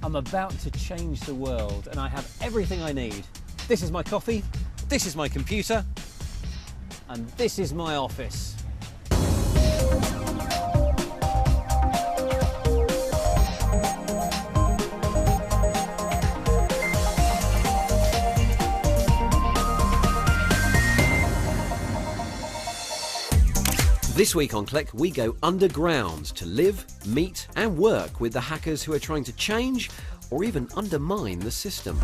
I'm about to change the world and I have everything I need. This is my coffee, this is my computer, and this is my office. This week on Click, we go underground to live, meet and work with the hackers who are trying to change or even undermine the system.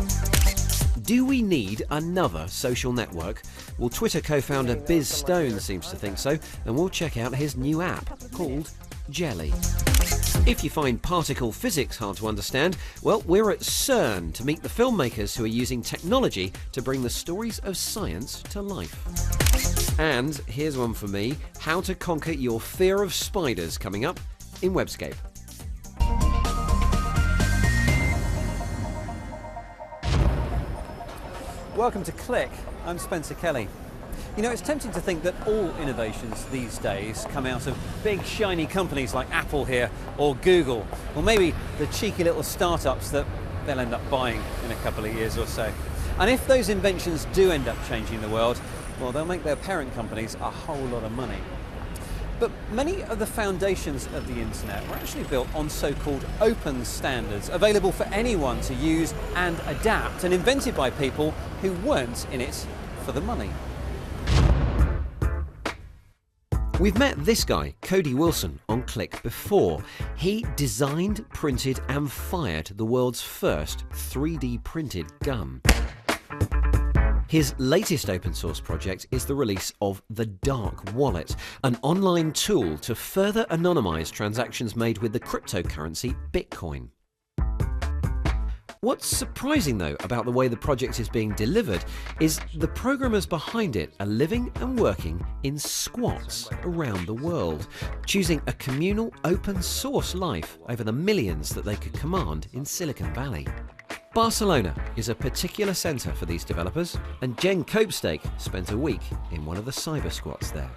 Do we need another social network? Well, Twitter co-founder Biz Stone seems to think so, and we'll check out his new app called Jelly. If you find particle physics hard to understand, well, we're at CERN to meet the filmmakers who are using technology to bring the stories of science to life. And here's one for me, how to conquer your fear of spiders, coming up in Webscape. Welcome to Click, I'm Spencer Kelly. You know, it's tempting to think that all innovations these days come out of big shiny companies like Apple here or Google, or maybe the cheeky little startups that they'll end up buying in a couple of years or so. And if those inventions do end up changing the world, well, they'll make their parent companies a whole lot of money. But many of the foundations of the internet were actually built on so-called open standards, available for anyone to use and adapt, and invented by people who weren't in it for the money. We've met this guy, Cody Wilson, on Click before. He designed, printed and fired the world's first 3D printed gun. His latest open source project is the release of the Dark Wallet, an online tool to further anonymize transactions made with the cryptocurrency Bitcoin. What's surprising though about the way the project is being delivered is the programmers behind it are living and working in squats around the world, choosing a communal open source life over the millions that they could command in Silicon Valley. Barcelona is a particular centre for these developers, and Jen Copestake spent a week in one of the cyber squats there.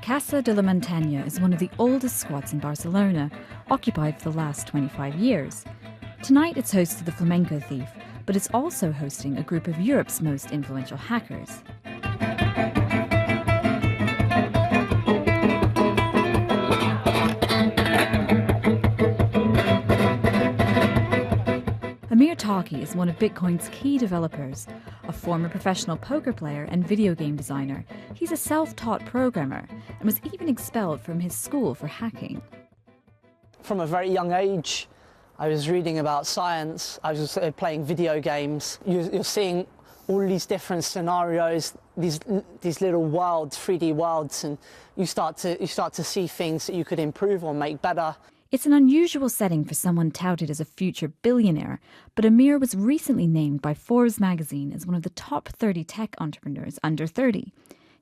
Casa de la Montaña is one of the oldest squats in Barcelona, occupied for the last 25 years. Tonight it's host to the flamenco thief, but it's also hosting a group of Europe's most influential hackers. Amir Taki is one of Bitcoin's key developers. A former professional poker player and video game designer, he's a self-taught programmer and was even expelled from his school for hacking. From a very young age, I was reading about science, I was playing video games. You're seeing all these different scenarios, these little worlds, 3D worlds, and you start to see things that you could improve or make better. It's an unusual setting for someone touted as a future billionaire, but Amir was recently named by Forbes magazine as one of the top 30 tech entrepreneurs under 30.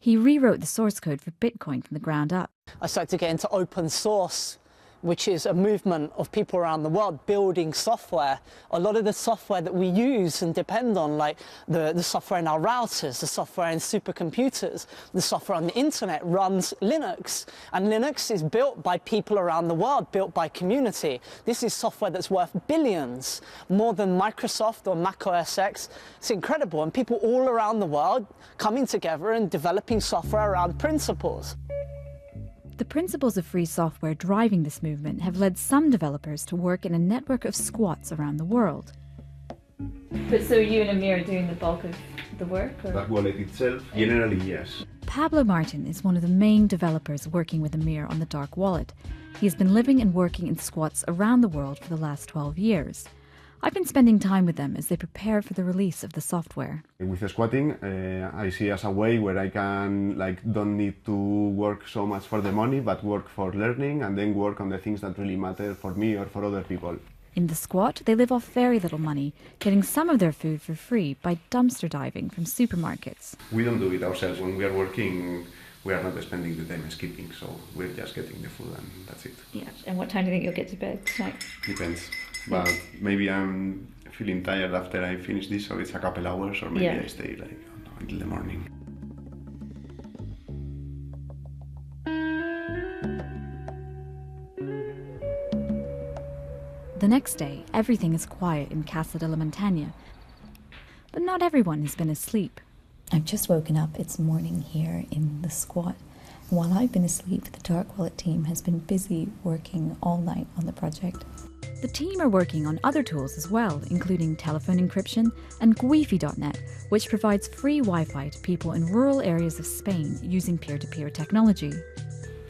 He rewrote the source code for Bitcoin from the ground up. I started to get into open source, which is a movement of people around the world building software. A lot of the software that we use and depend on, like the software in our routers, the software in supercomputers, the software on the internet runs Linux. And Linux is built by people around the world, built by community. This is software that's worth billions, more than Microsoft or Mac OS X. It's incredible, and people all around the world coming together and developing software around principles. The principles of free software driving this movement have led some developers to work in a network of squats around the world. But so you and Amir are doing the bulk of the work? Or? That wallet itself, generally yes. Pablo Martin is one of the main developers working with Amir on the Dark Wallet. He has been living and working in squats around the world for the last 12 years. I've been spending time with them as they prepare for the release of the software. With squatting, I see as a way where I can don't need to work so much for the money, but work for learning and then work on the things that really matter for me or for other people. In the squat, they live off very little money, getting some of their food for free by dumpster diving from supermarkets. We don't do it ourselves. When we are working, we are not spending the time skipping, so we're just getting the food and that's it. Yeah. And what time do you think you'll get to bed tonight? Depends. But maybe I'm feeling tired after I finish this, so it's a couple hours, or maybe Yeah. I stay like until the morning. The next day, everything is quiet in Casa della Montagna. But not everyone has been asleep. I've just woken up. It's morning here in the squat. While I've been asleep, the Dark Wallet team has been busy working all night on the project. The team are working on other tools as well, including telephone encryption and Guifi.net, which provides free Wi-Fi to people in rural areas of Spain using peer-to-peer technology.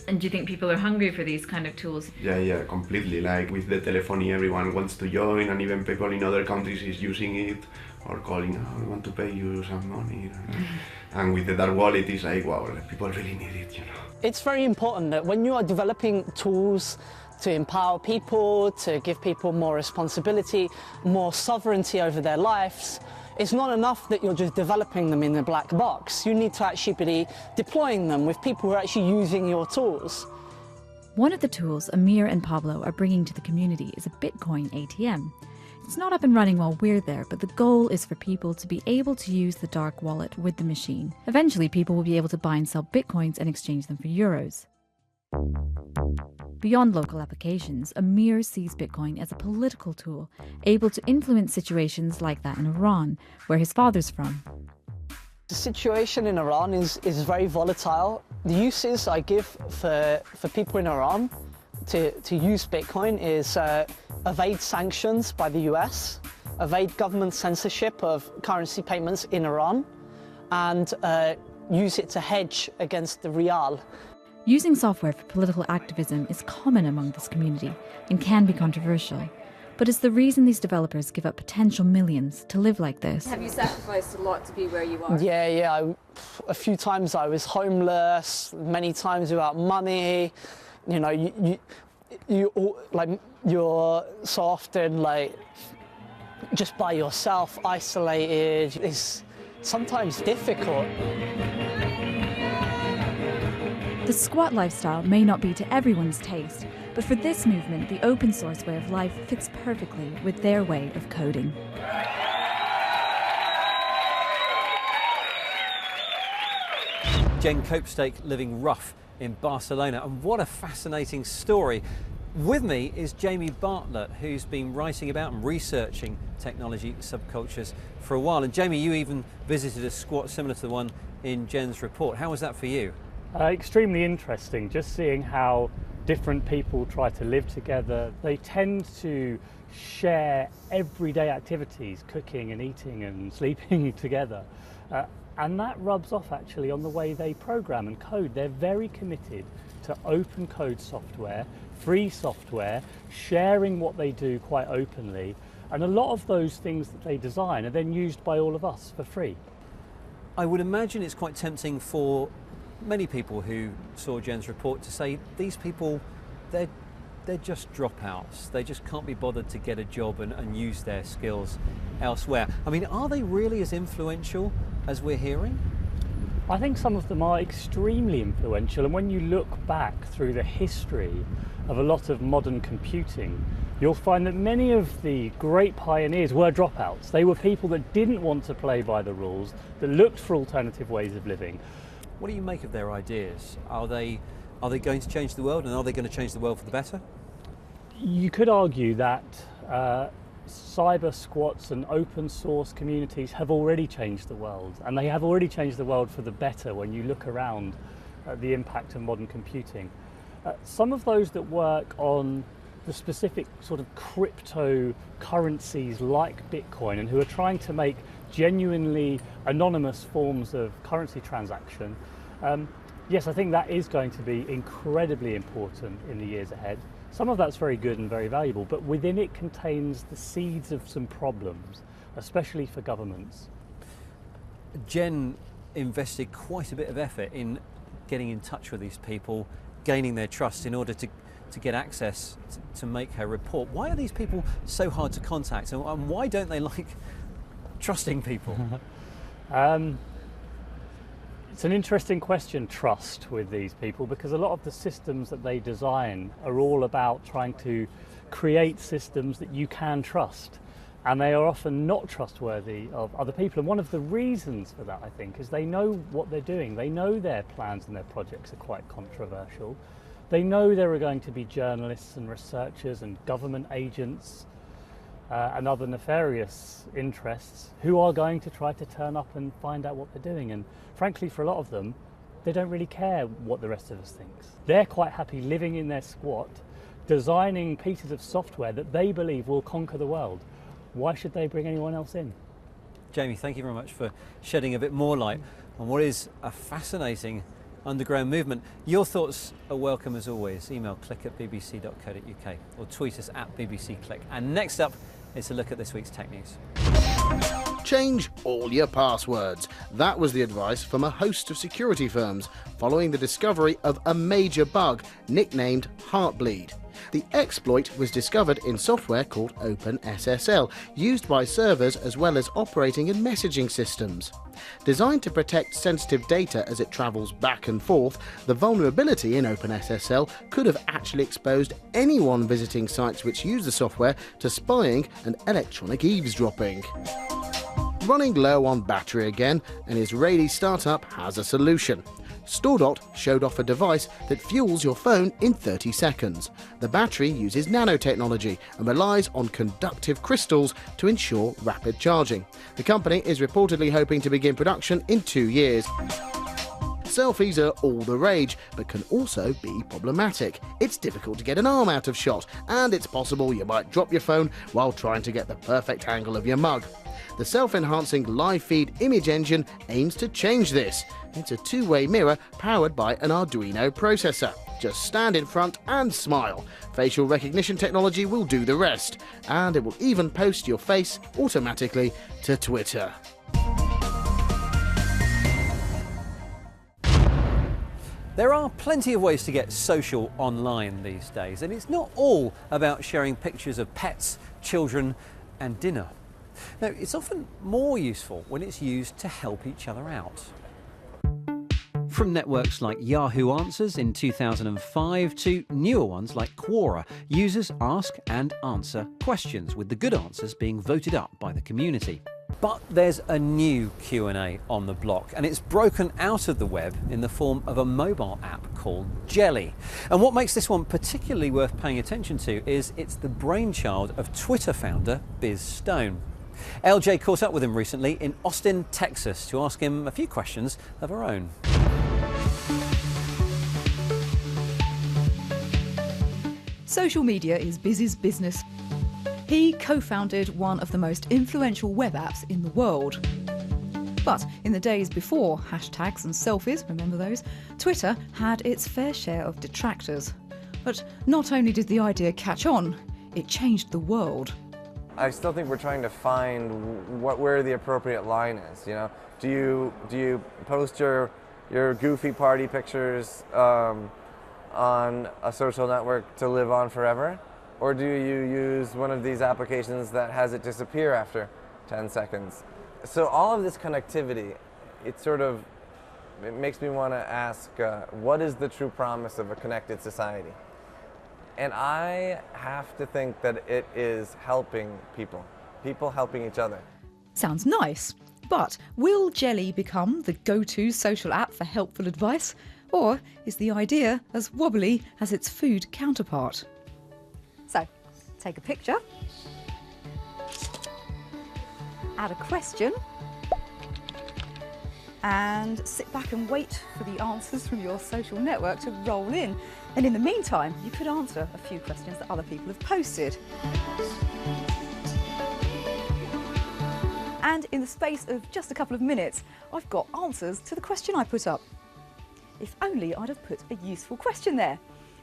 And do you think people are hungry for these kind of tools? Yeah, completely. Like with the telephony, everyone wants to join, and even people in other countries is using it, or calling, oh, I want to pay you some money. And with the Dark Wallet, it's like, wow, people really need it, you know. It's very important that when you are developing tools to empower people, to give people more responsibility, more sovereignty over their lives, it's not enough that you're just developing them in a black box. You need to actually be deploying them with people who are actually using your tools. One of the tools Amir and Pablo are bringing to the community is a Bitcoin ATM. It's not up and running while we're there, but the goal is for people to be able to use the Dark Wallet with the machine. Eventually, people will be able to buy and sell Bitcoins and exchange them for euros. Beyond local applications, Amir sees Bitcoin as a political tool, able to influence situations like that in Iran, where his father's from. The situation in Iran is very volatile. The uses I give for people in Iran to use Bitcoin is evade sanctions by the US, evade government censorship of currency payments in Iran, and use it to hedge against the rial. Using software for political activism is common among this community and can be controversial, but it's the reason these developers give up potential millions to live like this. Have you sacrificed a lot to be where you are? Yeah. A few times I was homeless, many times without money. You know, you're so often like just by yourself, isolated. It's sometimes difficult. The squat lifestyle may not be to everyone's taste, but for this movement, the open source way of life fits perfectly with their way of coding. Jen Copestake living rough in Barcelona, and what a fascinating story. With me is Jamie Bartlett, who's been writing about and researching technology subcultures for a while. And Jamie, you even visited a squat similar to the one in Jen's report. How was that for you? Extremely interesting, just seeing how different people try to live together. They tend to share everyday activities, cooking and eating and sleeping together. And that rubs off actually on the way they program and code. They're very committed to open code software, free software, sharing what they do quite openly. And a lot of those things that they design are then used by all of us for free. I would imagine it's quite tempting for many people who saw Jen's report to say these people, they're just dropouts. They just can't be bothered to get a job and use their skills elsewhere. I mean, are they really as influential as we're hearing? I think some of them are extremely influential, and when you look back through the history of a lot of modern computing, you'll find that many of the great pioneers were dropouts. They were people that didn't want to play by the rules, that looked for alternative ways of living. What do you make of their ideas? Are they going to change the world, and are they going to change the world for the better? You could argue that cyber squats and open source communities have already changed the world, and they have already changed the world for the better when you look around at the impact of modern computing. Some of those that work on the specific sort of cryptocurrencies like Bitcoin and who are trying to make genuinely anonymous forms of currency transaction, yes, I think that is going to be incredibly important in the years ahead. Some of that's very good and very valuable, but within it contains the seeds of some problems, especially for governments. Jen invested quite a bit of effort in getting in touch with these people, gaining their trust in order to get access to make her report. Why are these people so hard to contact, and why don't they like trusting people? It's an interesting question, trust, with these people, because a lot of the systems that they design are all about trying to create systems that you can trust. And they are often not trustworthy of other people. And one of the reasons for that, I think, is they know what they're doing. They know their plans and their projects are quite controversial. They know there are going to be journalists and researchers and government agents and other nefarious interests who are going to try to turn up and find out what they're doing. And frankly, for a lot of them, they don't really care what the rest of us thinks. They're quite happy living in their squat, designing pieces of software that they believe will conquer the world. Why should they bring anyone else in? Jamie, thank you very much for shedding a bit more light on what is a fascinating underground movement. Your thoughts are welcome as always. Email click@bbc.co.uk or tweet us @bbcclick. And next up, it's a look at this week's tech news. Change all your passwords. That was the advice from a host of security firms following the discovery of a major bug nicknamed Heartbleed. The exploit was discovered in software called OpenSSL, used by servers as well as operating and messaging systems. Designed to protect sensitive data as it travels back and forth, the vulnerability in OpenSSL could have actually exposed anyone visiting sites which use the software to spying and electronic eavesdropping. Running low on battery again, an Israeli startup has a solution. Stordot showed off a device that fuels your phone in 30 seconds. The battery uses nanotechnology and relies on conductive crystals to ensure rapid charging. The company is reportedly hoping to begin production in 2 years. Selfies are all the rage, but can also be problematic. It's difficult to get an arm out of shot, and it's possible you might drop your phone while trying to get the perfect angle of your mug. The self-enhancing live feed image engine aims to change this. It's a two-way mirror powered by an Arduino processor. Just stand in front and smile. Facial recognition technology will do the rest, and it will even post your face automatically to Twitter. There are plenty of ways to get social online these days, and it's not all about sharing pictures of pets, children, and dinner. Now, it's often more useful when it's used to help each other out. From networks like Yahoo Answers in 2005 to newer ones like Quora, users ask and answer questions, with the good answers being voted up by the community. But there's a new Q&A on the block, and it's broken out of the web in the form of a mobile app called Jelly. And what makes this one particularly worth paying attention to is it's the brainchild of Twitter founder Biz Stone. LJ caught up with him recently in Austin, Texas, to ask him a few questions of her own. Social media is Biz's business. He co-founded one of the most influential web apps in the world. But in the days before hashtags and selfies, remember those, Twitter had its fair share of detractors. But not only did the idea catch on, it changed the world. I still think we're trying to find where the appropriate line is. You know, do you post your goofy party pictures on a social network to live on forever, or do you use one of these applications that has it disappear after 10 seconds? So all of this connectivity, it makes me want to ask, what is the true promise of a connected society? And I have to think that it is helping people helping each other. Sounds nice, but will Jelly become the go-to social app for helpful advice? Or is the idea as wobbly as its food counterpart? So, take a picture, add a question, and sit back and wait for the answers from your social network to roll in. And in the meantime, you could answer a few questions that other people have posted. And in the space of just a couple of minutes, I've got answers to the question I put up. If only I'd have put a useful question there.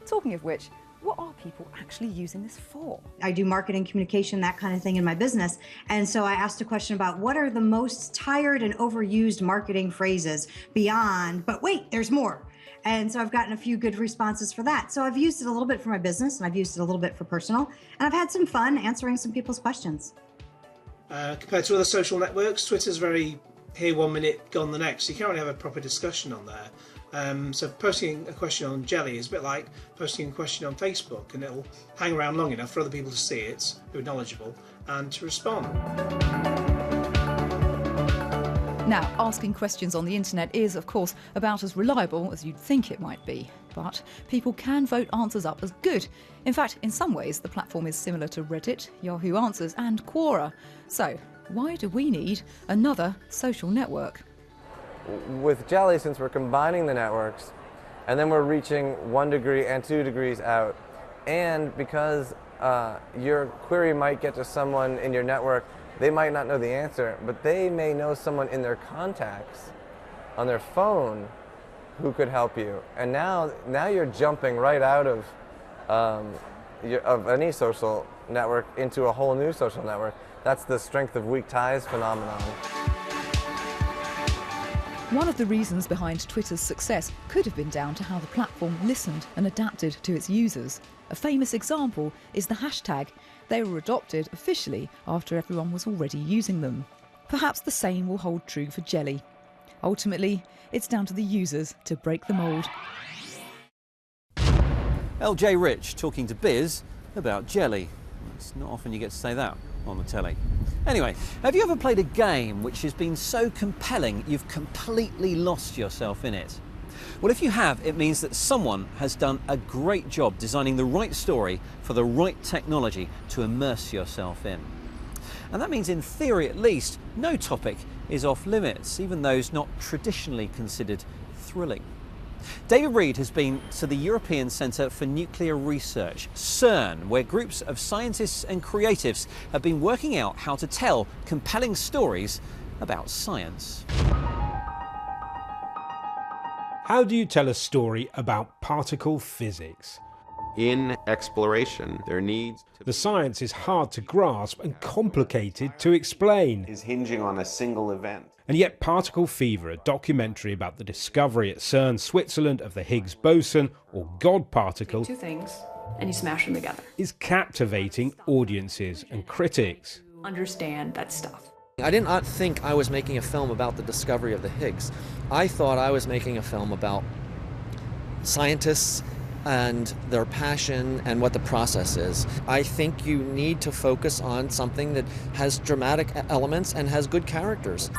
Talking of which, what are people actually using this for? I do marketing, communication, that kind of thing in my business. And so I asked a question about what are the most tired and overused marketing phrases beyond, but wait, there's more. And so I've gotten a few good responses for that. So I've used it a little bit for my business, and I've used it a little bit for personal, and I've had some fun answering some people's questions. Compared to other social networks, Twitter's very here 1 minute, gone the next. You can't really have a proper discussion on there. So posting a question on Jelly is a bit like posting a question on Facebook, and it'll hang around long enough for other people to see it, who are knowledgeable, and to respond. Now, asking questions on the internet is, of course, about as reliable as you'd think it might be. But people can vote answers up as good. In fact, in some ways, the platform is similar to Reddit, Yahoo Answers and Quora. So, why do we need another social network? With Jelly, since we're combining the networks, and then we're reaching 1 degree and 2 degrees out, and because your query might get to someone in your network, they might not know the answer, but they may know someone in their contacts on their phone who could help you. And now you're jumping right out of any social network into a whole new social network. That's the strength of weak ties phenomenon. One of the reasons behind Twitter's success could have been down to how the platform listened and adapted to its users. A famous example is the hashtag. They were adopted officially after everyone was already using them. Perhaps the same will hold true for Jelly. Ultimately, it's down to the users to break the mould. LJ Rich talking to Biz about Jelly. It's not often you get to say that on the telly. Anyway, have you ever played a game which has been so compelling you've completely lost yourself in it? Well, if you have, it means that someone has done a great job designing the right story for the right technology to immerse yourself in. And that means, in theory at least, no topic is off limits, even those not traditionally considered thrilling. David Reed has been to the European Centre for Nuclear Research, CERN, where groups of scientists and creatives have been working out how to tell compelling stories about science. How do you tell a story about particle physics? In exploration, there needs to The science is hard to grasp and complicated to explain. is hinging on a single event. And yet Particle Fever, a documentary about the discovery at CERN, Switzerland, of the Higgs boson, or God particle, Two things, and you smash them together. is captivating audiences and critics. Understand that stuff. I did not think I was making a film about the discovery of the Higgs. I thought I was making a film about scientists and their passion and what the process is. I think you need to focus on something that has dramatic elements and has good characters.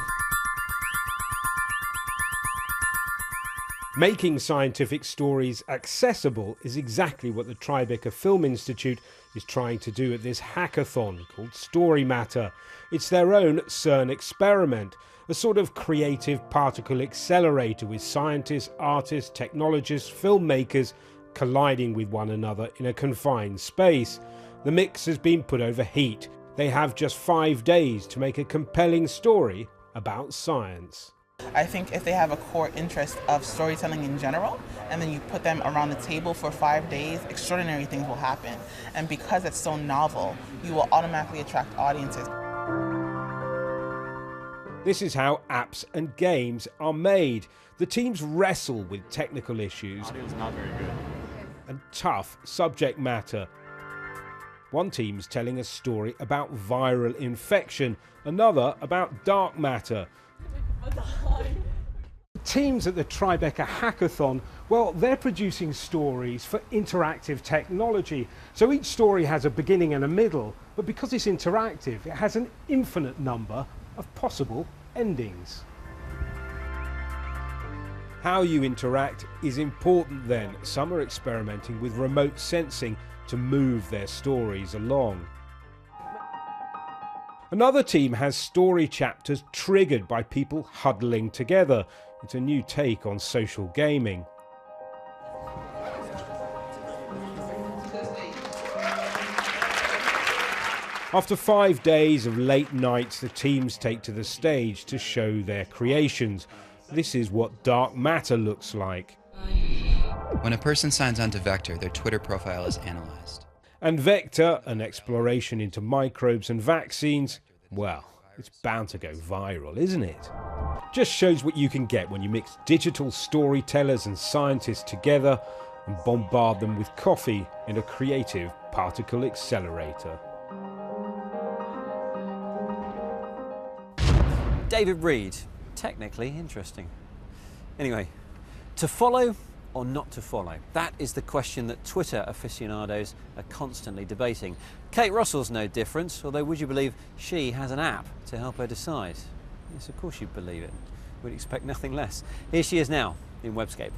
Making scientific stories accessible is exactly what the Tribeca Film Institute is trying to do at this hackathon called Story Matter. It's their own CERN experiment, a sort of creative particle accelerator with scientists, artists, technologists, filmmakers colliding with one another in a confined space. The mix has been put over heat. They have just 5 days to make a compelling story about science. I think if they have a core interest of storytelling in general, and then you put them around the table for 5 days, extraordinary things will happen. And because it's so novel, you will automatically attract audiences. This is how apps and games are made. The teams wrestle with technical issues and tough subject matter. One team's telling a story about viral infection, another about dark matter. Teams at the Tribeca Hackathon, well, they're producing stories for interactive technology. So each story has a beginning and a middle, but because it's interactive, it has an infinite number of possible endings. How you interact is important then. Some are experimenting with remote sensing to move their stories along. Another team has story chapters triggered by people huddling together. It's a new take on social gaming. After 5 days of late nights, the teams take to the stage to show their creations. This is what dark matter looks like. When a person signs on to Vector, their Twitter profile is analyzed. And Vector, an exploration into microbes and vaccines, well, it's bound to go viral, isn't it? Just shows what you can get when you mix digital storytellers and scientists together and bombard them with coffee in a creative particle accelerator. David Reed, technically interesting. Anyway, To follow or not to follow? That is the question that Twitter aficionados are constantly debating. Kate Russell's no different, although would you believe she has an app to help her decide? Yes, of course you'd believe it. We'd expect nothing less. Here she is now in Webscape.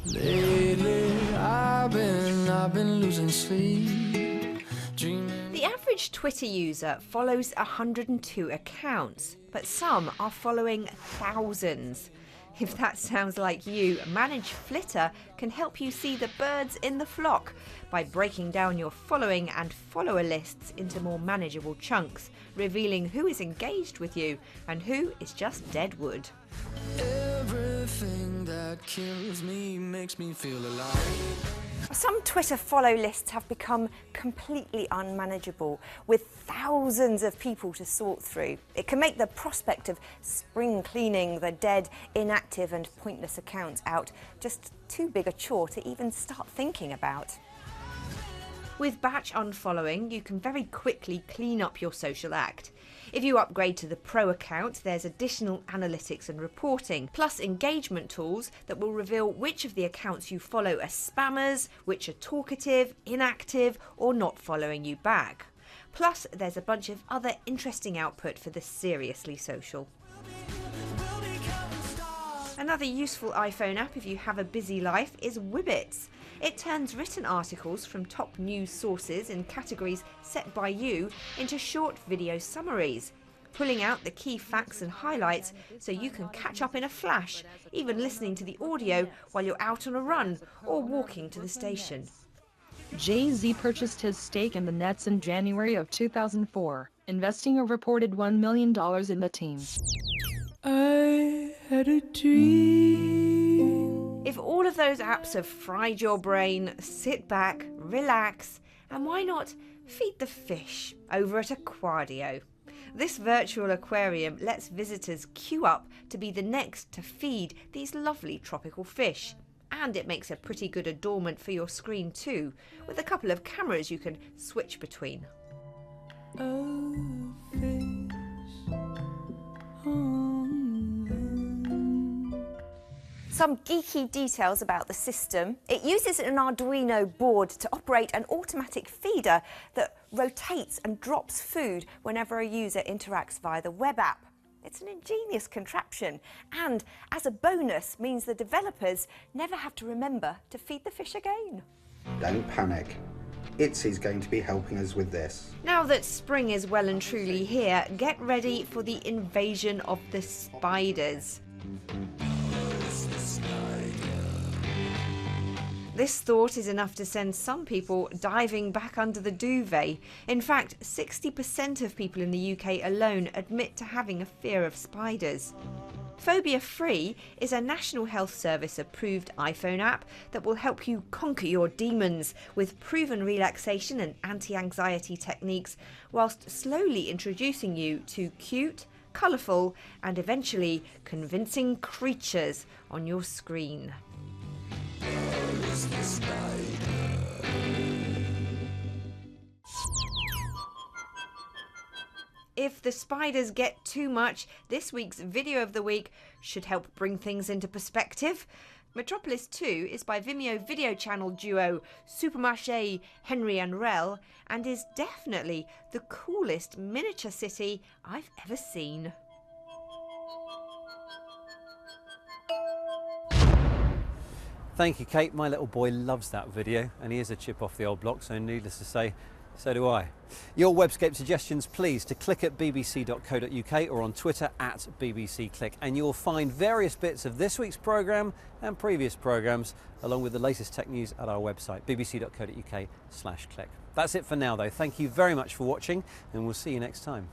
Lately, I've been losing sleep. The average Twitter user follows 102 accounts, but some are following thousands. If that sounds like you, Manage Flitter can help you see the birds in the flock by breaking down your following and follower lists into more manageable chunks, revealing who is engaged with you and who is just dead wood. Everything that kills me makes me feel alive. Some Twitter follow lists have become completely unmanageable, with thousands of people to sort through. It can make the prospect of spring cleaning the dead, inactive and pointless accounts out just too big a chore to even start thinking about. With batch unfollowing, you can very quickly clean up your social act. If you upgrade to the Pro account, there's additional analytics and reporting, plus engagement tools that will reveal which of the accounts you follow are spammers, which are talkative, inactive, or not following you back. Plus, there's a bunch of other interesting output for the seriously social. Another useful iPhone app if you have a busy life is Wibbits. It turns written articles from top news sources in categories set by you into short video summaries, pulling out the key facts and highlights so you can catch up in a flash, even listening to the audio while you're out on a run or walking to the station. Jay-Z purchased his stake in the Nets in January of 2004, investing a reported $1 million in the team. I had a dream. If all of those apps have fried your brain, sit back, relax, and why not feed the fish over at Aquadio? This virtual aquarium lets visitors queue up to be the next to feed these lovely tropical fish. And it makes a pretty good adornment for your screen too, with a couple of cameras you can switch between. Some geeky details about the system. It uses an Arduino board to operate an automatic feeder that rotates and drops food whenever a user interacts via the web app. It's an ingenious contraption, and as a bonus means the developers never have to remember to feed the fish again. Don't panic. Itzy's going to be helping us with this. Now that spring is well and truly here, get ready for the invasion of the spiders. This thought is enough to send some people diving back under the duvet. In fact, 60% of people in the UK alone admit to having a fear of spiders. Phobia Free is a National Health Service approved iPhone app that will help you conquer your demons with proven relaxation and anti-anxiety techniques, whilst slowly introducing you to cute, colourful and eventually convincing creatures on your screen. If the spiders get too much, this week's video of the week should help bring things into perspective. Metropolis 2 is by Vimeo video channel duo Supermarché Henry and Rel, and is definitely the coolest miniature city I've ever seen. Thank you, Kate. My little boy loves that video, and he is a chip off the old block, so needless to say, so do I. Your Webscape suggestions, please, to click at bbc.co.uk or on Twitter at bbcclick, and you'll find various bits of this week's programme and previous programmes, along with the latest tech news at our website, bbc.co.uk/click. That's it for now, though. Thank you very much for watching, and we'll see you next time.